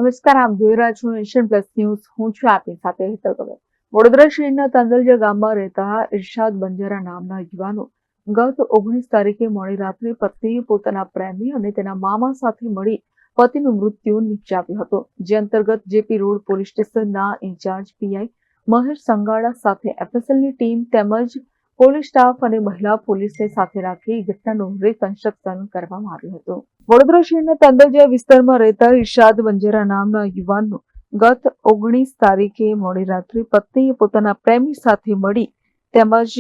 નમસ્કાર, આપ જોઈ રહ્યા છો નેશન પ્લસ ન્યૂઝ. હું છું આપની સાથે હેતલ કબર. વડોદરા શહેરના તાંદલજા ગામમાં રહેતા ઇરશાદ બંજારા નામના યુવાનો ગત 19 તારીખે મોડી રાત્રે પત્નીએ પોતાના પ્રેમી અને તેના મામા સાથે મળી પતિનું મૃત્યુ નિપજાવ્યું હતું. જે અંતર્ગત જેપી રોડ પોલીસ સ્ટેશનના ઇન્ચાર્જ પીઆઈ મહેશ સંગાડા સાથે એફએસએલની ટીમ તેમજ પોલીસ સ્ટાફ અને મહિલા પોલીસને સાથે રાખી ઘટનાનું રિકન્સ્ટ્રક્શન કરવામાં આવ્યું હતું. વડોદરા શહેરના તાંદલજા વિસ્તારમાં રહેતા ઇરશાદ બંજારા નામના યુવાનનું ગત 19 તારીખે મોડી રાત્રે પત્નીએ પોતાના પ્રેમી સાથે મળી તેમજ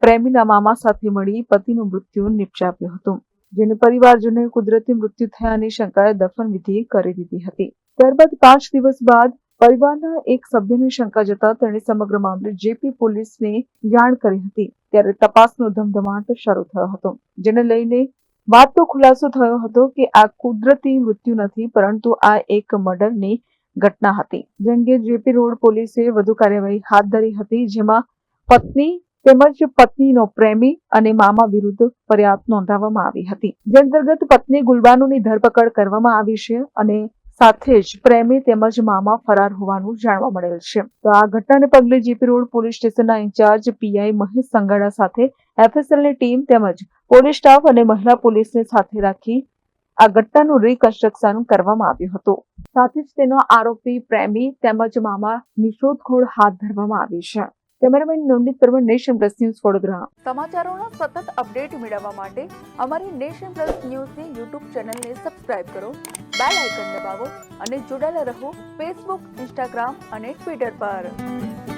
પ્રેમીના મામા સાથે મળી પતિનું મૃત્યુ નિપજાવ્યું હતું. જેને પરિવારજનોએ કુદરતી મૃત્યુ થયાની શંકાએ દફન વિધિ કરી દીધી હતી. ત્યારબાદ 5 દિવસ બાદ પરિવારના એક સભ્યની શંકા જતા તેણે સમગ્ર મામલે જેપી પોલીસને જાણ કરી હતી. ત્યારે તપાસનો ધમધમાટ શરૂ થયો હતો, જેને લઈને વાતનો ખુલાસો થયો હતો કે આ કુદરતી મૃત્યુ નથી, પરંતુ આ એક મર્ડરની ઘટના હતી. જે અંગે જેપી રોડ પોલીસે વધુ કાર્યવાહી હાથ ધરી હતી, જેમાં પત્ની તેમજ પત્નીનો પ્રેમી અને મામા વિરુદ્ધ ફરિયાદ નોંધાવવામાં આવી હતી. જે અંતર્ગત પત્ની ગુલબાનુની ધરપકડ કરવામાં આવી છે અને સાથે જ પ્રેમી તેમજ મામા ફરાર હોવાનું જાણવા મળેલ છે. તો આ ઘટનાને પગલે જેપી રોડ પોલીસ સ્ટેશનના ઇન્ચાર્જ પીઆઈ મહેશ સંગાડા સાથે એફએસએલની ટીમ તેમજ પોલીસ સ્ટાફ અને મહિલા પોલીસને સાથે રાખી આ ઘટનાનું રિકન્સ્ટ્રક્શન કરવામાં આવ્યું હતું. સાથે જ તેનો આરોપી પ્રેમી તેમજ મામાની શોધખોળ હાથ ધરવામાં આવી છે. Cameraman Navneet Parmar, Nation Plus News, Vadodara. સમાચારોના સતત અપડેટ મેળવવા માટે અમારી નેશન પ્લસ ન્યૂઝની યુટ્યુબ ચેનલને સબસ્ક્રાઇબ કરો, બેલ આઇકન દબાવો અને જોડાયેલા રહો ફેસબુક, ઇન્સ્ટાગ્રામ અને ટ્વિટર પર.